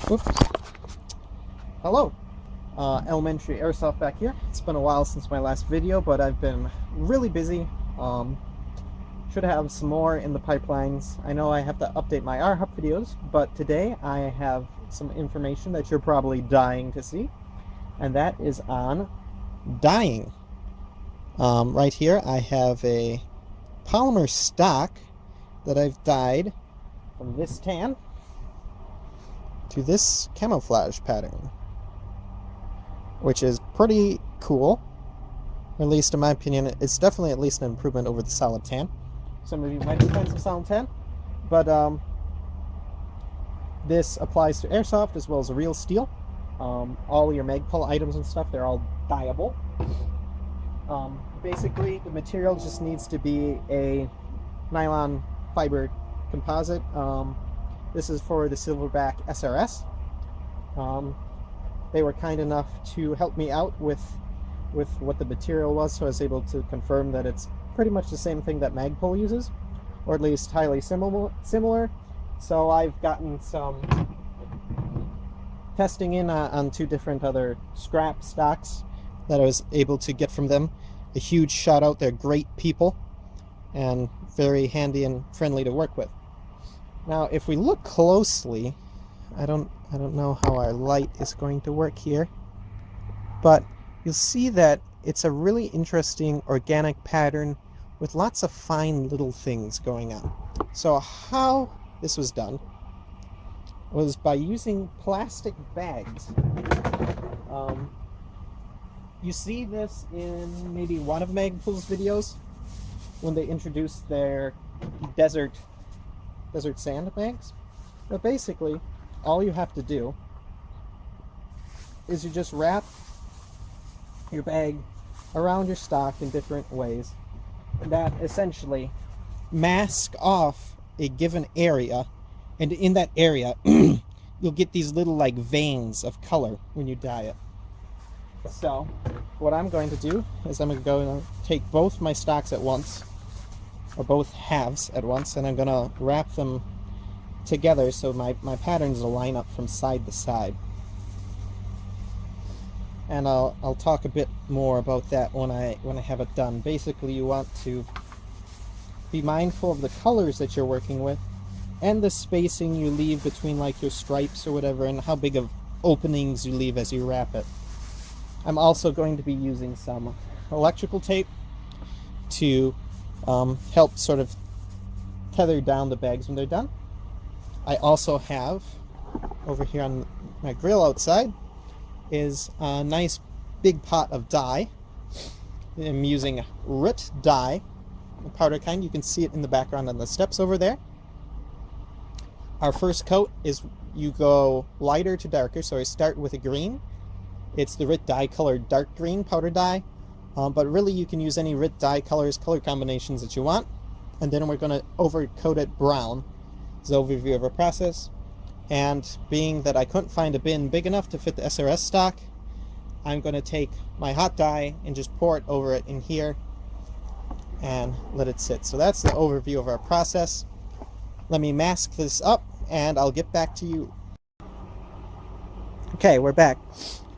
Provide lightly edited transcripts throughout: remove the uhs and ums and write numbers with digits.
Oops. Hello, elementary airsoft back here. It's been a while since my last video, but I've been really busy. Should have some more in the pipelines. I know I have to update my R-Hub videos, but today I have some information that you're probably dying to see, and that is on dyeing. Right here I have a Polymer stock that I've dyed from this tan to this camouflage pattern, which is pretty cool. Or at least in my opinion, it's definitely at least an improvement over the solid tan. Some of you might be fans of solid tan, but this applies to airsoft as well as real steel. All your Magpul items and stuff, they're all dyeable. Basically, the material just needs to be a nylon fiber composite. This is for the Silverback SRS. They were kind enough to help me out with what the material was, so I was able to confirm that it's pretty much the same thing that Magpul uses, or at least highly similar. So I've gotten some testing in on two different other scrap stocks that I was able to get from them. A huge shout out, they're great people and very handy and friendly to work with. Now if we look closely, I don't know how our light is going to work here, but you'll see that it's a really interesting organic pattern with lots of fine little things going on. So how this was done was by using plastic bags. You see this in maybe one of Magpul's videos when they introduced their desert sand bags. But basically, all you have to do is you just wrap your bag around your stock in different ways that essentially mask off a given area, and in that area you'll get these little like veins of color when you dye it. So what I'm going to do is I'm going to take both my stocks at once, or both halves at once, and I'm going to wrap them together so my patterns will line up from side to side. And I'll talk a bit more about that when I have it done. Basically, you want to be mindful of the colors that you're working with and the spacing you leave between like your stripes or whatever, and how big of openings you leave as you wrap it. I'm also going to be using some electrical tape to help sort of tether down the bags when they're done. I also have over here on my grill outside is a nice big pot of dye. I'm using RIT dye, the powder kind. You can see it in the background on the steps over there. Our first coat is you go lighter to darker, so I start with a green. It's the RIT dye colored dark green powder dye, but really you can use any RIT dye color combinations that you want. And then we're going to overcoat it brown. This is an overview of our process. And being that I couldn't find a bin big enough to fit the SRS stock, I'm going to take my hot dye and just pour it over it in here and let it sit. So that's the overview of our process. Let me mask this up and I'll get back to you. Okay, we're back.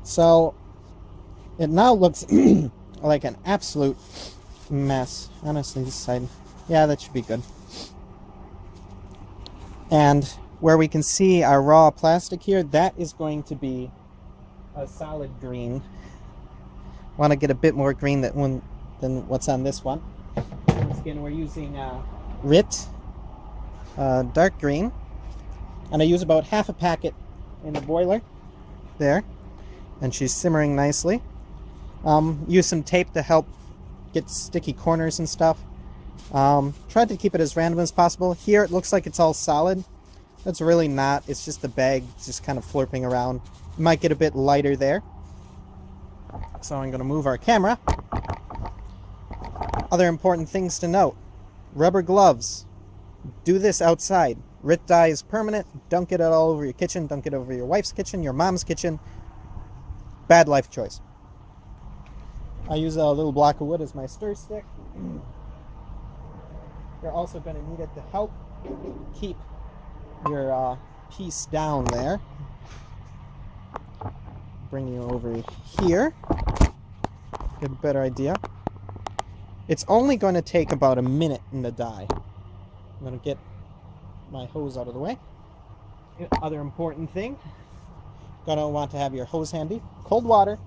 So it now looks like an absolute mess. Honestly, this side, yeah, that should be good. And where we can see our raw plastic here, that is going to be a solid green. Want to get a bit more green than what's on this one. Once again, we're using RIT dark green, and I use about half a packet in the boiler there, and she's simmering nicely. Use some tape to help get sticky corners and stuff. Tried to keep it as random as possible. Here it looks like it's all solid. That's really not. It's just the bag just kind of flirping around. It might get a bit lighter there. So I'm going to move our camera. Other important things to note. Rubber gloves. Do this outside. RIT dye is permanent. Don't get it all over your kitchen. Don't get it over your wife's kitchen, your mom's kitchen. Bad life choice. I use a little block of wood as my stir stick. You're also going to need it to help keep your piece down there. bring you over here. Get a better idea. It's only going to take about a minute in the dye. I'm going to get my hose out of the way. Other important thing, going to want to have your hose handy. Cold water.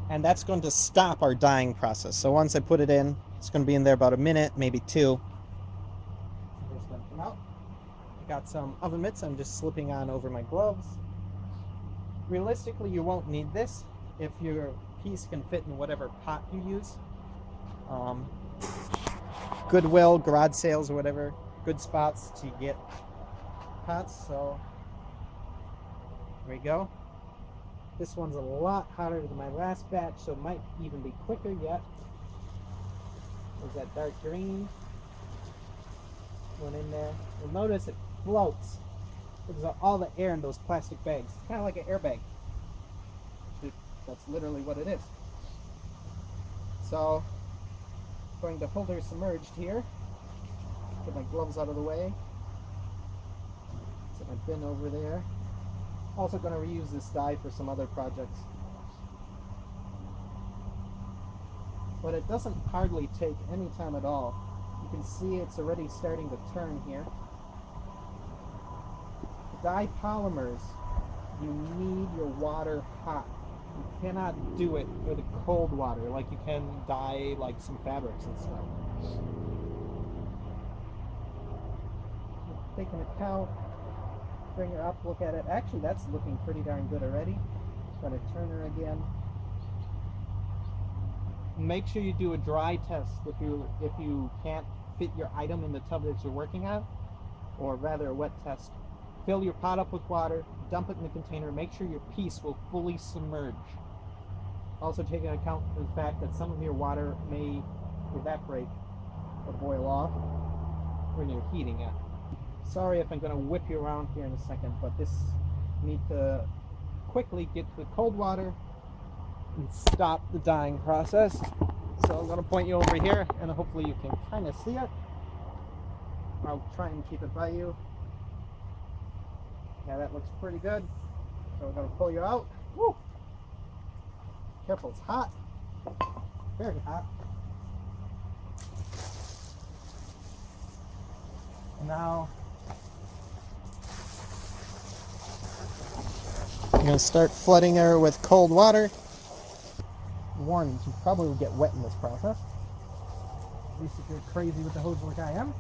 And that's going to stop our dyeing process. So once I put it in, it's going to be in there about a minute, maybe two. It's going to come out. I got some oven mitts I'm just slipping on over my gloves. Realistically, you won't need this if your piece can fit in whatever pot you use. Goodwill, garage sales, or whatever, good spots to get pots. So there we go. This one's a lot hotter than my last batch, so it might even be quicker yet. There's that dark green one in there. You'll notice it floats because of all the air in those plastic bags. It's kind of like an airbag. That's literally what it is. So, I'm going to hold her submerged here. Get my gloves out of the way. Set my bin over there. Also going to reuse this dye for some other projects. But it doesn't hardly take any time at all. You can see it's already starting to turn here. To dye polymers, you need your water hot. You cannot do it with cold water like you can dye like some fabrics and stuff. Take an account, bring her up, look at it. Actually, that's looking pretty darn good already. Try to turn her again. Make sure you do a dry test if you can't fit your item in the tub that you're working on, or rather a wet test. Fill your pot up with water, dump it in the container, make sure your piece will fully submerge. Also take into account the fact that some of your water may evaporate or boil off when you're heating it. Sorry if I'm going to whip you around here in a second, but you need to quickly get to the cold water and stop the dyeing process. So I'm going to point you over here and hopefully you can kind of see it. I'll try and keep it by you. Yeah, that looks pretty good. So we're going to pull you out. Woo! Careful, it's hot. Very hot. And now I'm going to start flooding her with cold water. Warning, you probably will get wet in this process. At least if you're crazy with the hose like I am.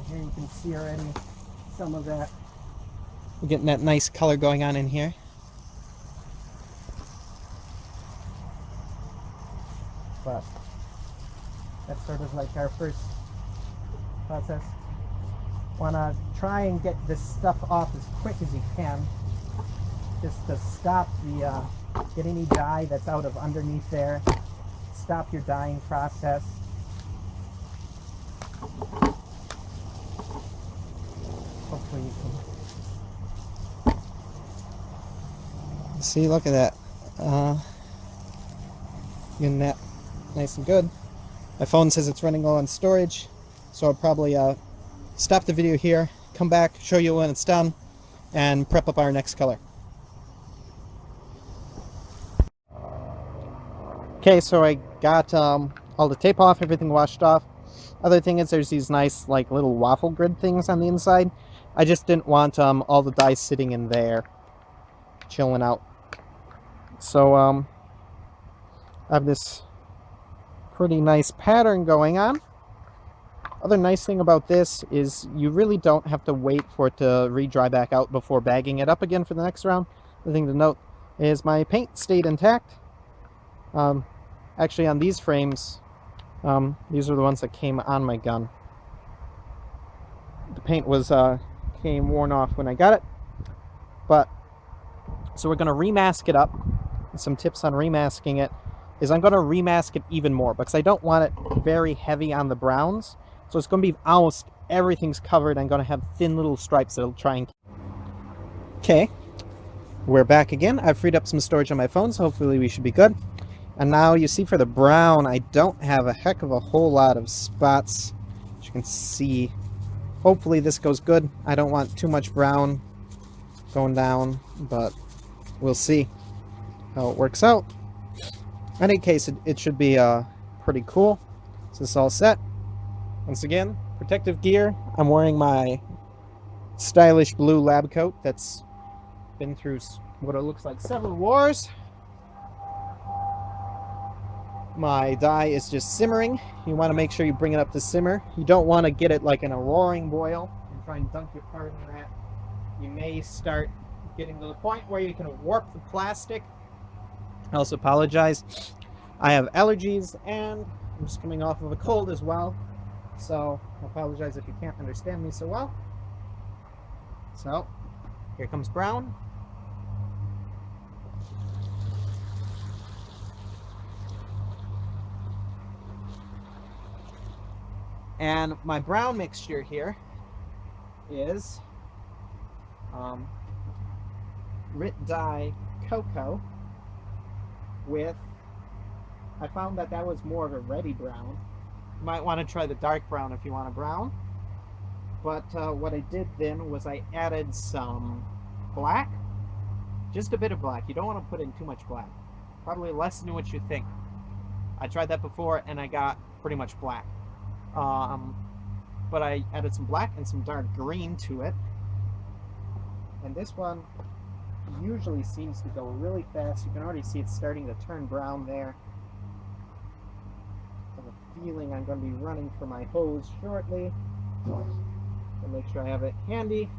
Here you can see already some of that. We're getting that nice color going on in here. But that's sort of like our first process. Want to try and get this stuff off as quick as you can, just to stop the get any dye that's out of underneath there. Stop your dyeing process. Hopefully you can see. Look at that. Getting that nice and good. My phone says it's running low on storage, so I'll probably stop the video here, come back, show you when it's done, and prep up our next color. Okay, so I got all the tape off, everything washed off. Other thing is there's these nice like little waffle grid things on the inside. I just didn't want all the dye sitting in there, chilling out. So I have this pretty nice pattern going on. Other nice thing about this is you really don't have to wait for it to re-dry back out before bagging it up again for the next round. The thing to note is my paint stayed intact. Actually on these frames, these are the ones that came on my gun. The paint was came worn off when I got it. But so we're going to remask it up. Some tips on remasking it is I'm going to remask it even more because I don't want it very heavy on the browns. So it's going to be almost everything's covered. I'm going to have thin little stripes that'll try and... Okay. We're back again. I've freed up some storage on my phone, so hopefully we should be good. And now you see for the brown, I don't have a heck of a whole lot of spots, as you can see. Hopefully this goes good. I don't want too much brown going down, but we'll see how it works out. In any case, it should be pretty cool. So this is all set. Once again, protective gear. I'm wearing my stylish blue lab coat that's been through what it looks like several wars. My dye is just simmering. You want to make sure you bring it up to simmer. You don't want to get it like in a roaring boil and try and dunk your part in that. You may start getting to the point where you can warp the plastic. I also apologize. I have allergies and I'm just coming off of a cold as well. So I apologize if you can't understand me so well. So here comes brown. And my brown mixture here is Rit Dye Cocoa with, I found that was more of a reddy brown. You might want to try the dark brown if you want a brown. But what I did then was I added some black, just a bit of black. You don't want to put in too much black, probably less than what you think. I tried that before and I got pretty much black. But I added some black and some dark green to it. And this one usually seems to go really fast. You can already see it's starting to turn brown there. I have a feeling I'm going to be running for my hose shortly. I'll make sure I have it handy.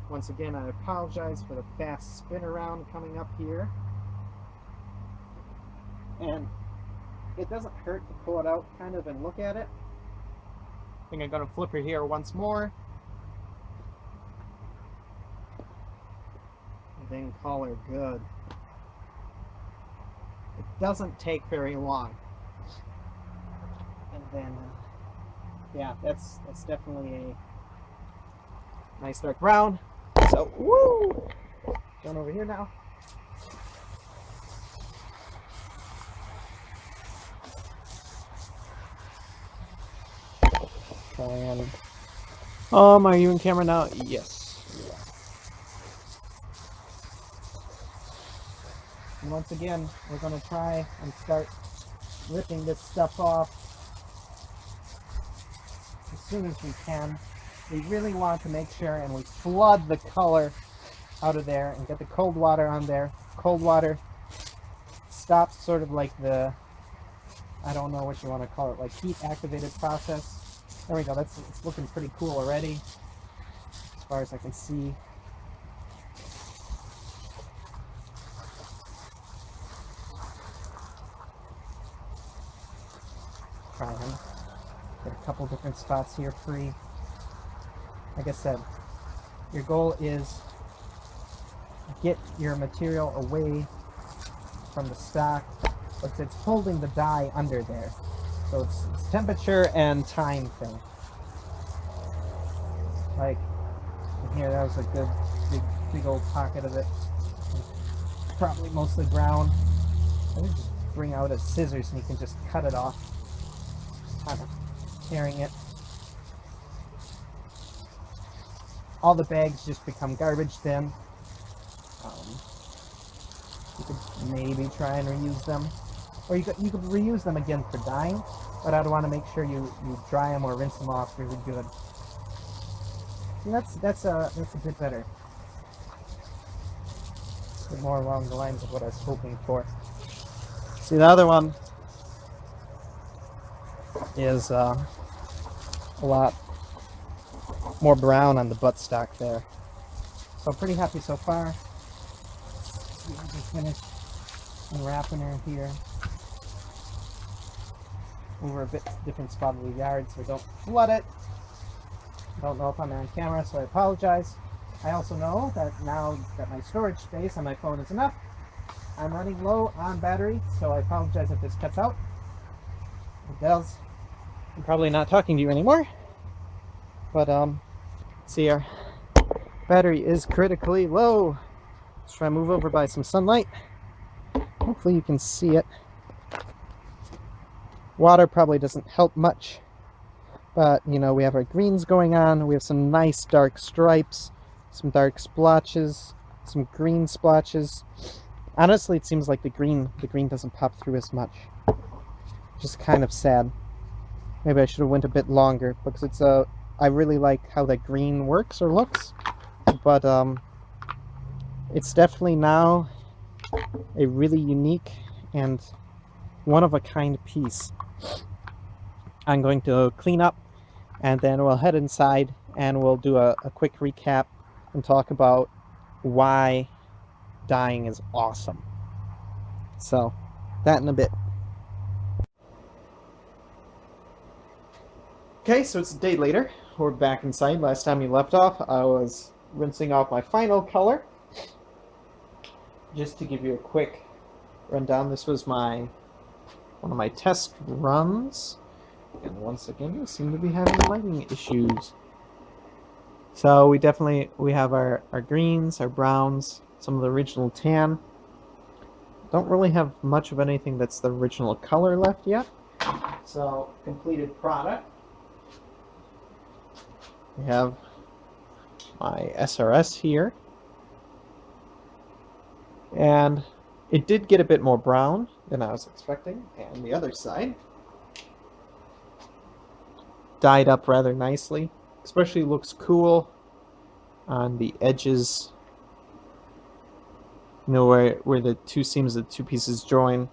Once again, I apologize for the fast spin around coming up here. And it doesn't hurt to pull it out kind of and look at it. I think I'm going to flip her here once more. And then call her good. It doesn't take very long. And then, yeah, that's definitely a nice dark brown. So, woo! Going over here now. And are you in camera now? Yes. And once again, we're going to try and start ripping this stuff off as soon as we can. We really want to make sure and we flood the color out of there and get the cold water on there. Cold water stops sort of like the, I don't know what you want to call it, like heat activated process. There we go, it's looking pretty cool already, as far as I can see. Try and get a couple different spots here free. Like I said, your goal is get your material away from the stock, but it's holding the dye under there. So it's temperature and time thing. Like in here, that was a good big old pocket of it. Probably mostly brown. I would just bring out a scissors and you can just cut it off. Just kind of tearing it. All the bags just become garbage then. You could maybe try and reuse them. Or you could reuse them again for dyeing, but I'd want to make sure you dry them or rinse them off really good. And that's a bit better. A bit more along the lines of what I was hoping for. See, the other one is a lot more brown on the buttstock there. So I'm pretty happy so far. We just finished unwrapping her here. Over a bit different spot of the yard, so don't flood it. Don't know if I'm on camera, so I apologize. I also know that now that my storage space on my phone is enough, I'm running low on battery, so I apologize if this cuts out. It does. I'm probably not talking to you anymore. But see, our battery is critically low. Let's try to move over by some sunlight. Hopefully you can see it. Water probably doesn't help much, but you know, we have our greens going on. We have some nice dark stripes, some dark splotches, some green splotches. Honestly, it seems like the green doesn't pop through as much. Just kind of sad. Maybe I should have went a bit longer, because it's I really like how that green works or looks, but it's definitely now a really unique and one-of-a-kind piece. I'm going to clean up, and then we'll head inside and we'll do a quick recap and talk about why dyeing is awesome. So, that in a bit. Okay, so it's a day later. We're back inside. Last time we left off, I was rinsing off my final color. Just to give you a quick rundown, this was one of my test runs. And once again, we seem to be having lighting issues. So we have our greens, our browns, some of the original tan. Don't really have much of anything that's the original color left yet. So, completed product. We have my SRS here. And it did get a bit more brown than I was expecting. And the other side dyed up rather nicely. Especially looks cool on the edges. You know, where the two seams of the two pieces join.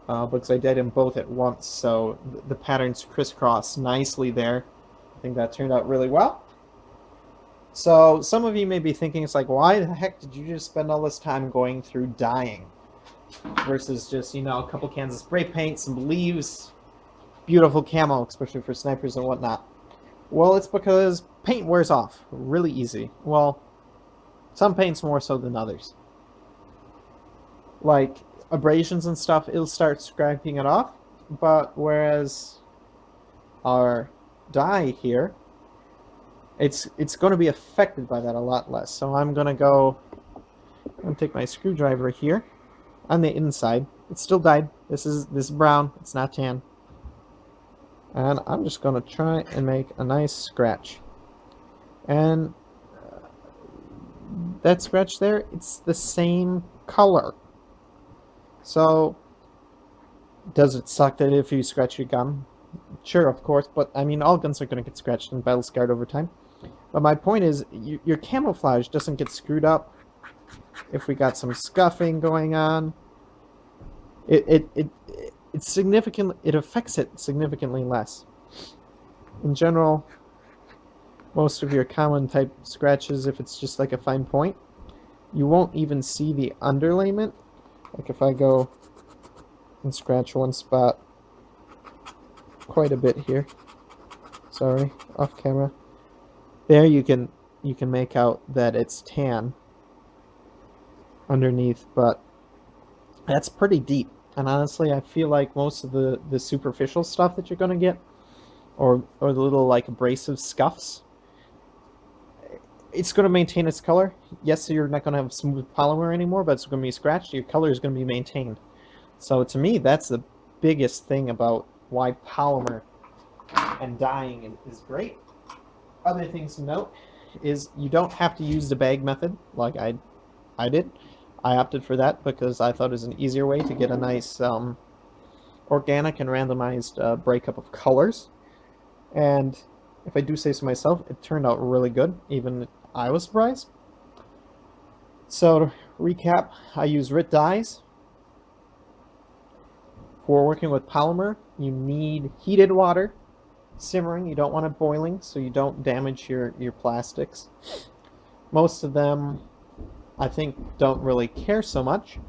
Because I dyed them both at once, so the patterns crisscross nicely there. I think that turned out really well. So some of you may be thinking, it's like, why the heck did you just spend all this time going through dyeing versus just, you know, a couple cans of spray paint, some leaves, beautiful camo, especially for snipers and whatnot? Well, it's because paint wears off really easy. Well, some paints more so than others. Like abrasions and stuff, it'll start scraping it off, but whereas our dye here, it's going to be affected by that a lot less. So I'm going to take my screwdriver here on the inside. It's still dyed. This is brown. It's not tan. And I'm just going to try and make a nice scratch. And that scratch there, it's the same color. So, does it suck that if you scratch your gun? Sure, of course, but I mean, all guns are going to get scratched and battle scarred over time. But my point is, your camouflage doesn't get screwed up if we got some scuffing going on. It's significant. It affects it significantly less. In general, most of your common type scratches, if it's just like a fine point, you won't even see the underlayment. Like if I go and scratch one spot quite a bit here, sorry, off camera, there you can make out that it's tan underneath, but that's pretty deep. And honestly, I feel like most of the superficial stuff that you're going to get, or the little like abrasive scuffs, it's going to maintain its color. Yes, you're not going to have smooth polymer anymore, but it's going to be scratched. Your color is going to be maintained. So to me, that's the biggest thing about why polymer and dyeing is great. Other things to note is you don't have to use the bag method like I did. I opted for that because I thought it was an easier way to get a nice organic and randomized breakup of colors. And if I do say so myself, it turned out really good. Even I was surprised. So to recap, I use RIT dyes. For working with polymer, you need heated water, simmering. You don't want it boiling so you don't damage your plastics. Most of them, I think, don't really care so much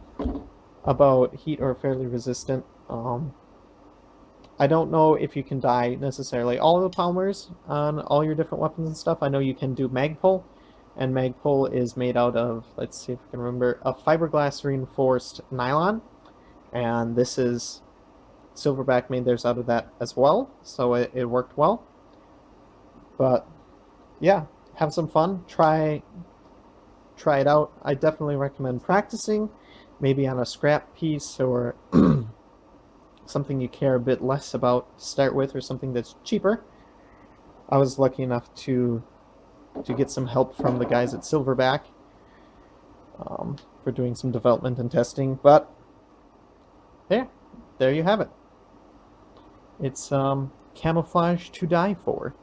about heat or are fairly resistant. I don't know if you can dye necessarily all of the polymers on all your different weapons and stuff. I know you can do Magpul, and Magpul is made out of, let's see if I can remember, a fiberglass reinforced nylon, and this is Silverback made theirs out of that as well, so it worked well. But yeah, have some fun. Try try it out. I definitely recommend practicing, maybe on a scrap piece or something you care a bit less about to start with, or something that's cheaper. I was lucky enough to get some help from the guys at Silverback for doing some development and testing. But there you have it. It's camouflage to die for.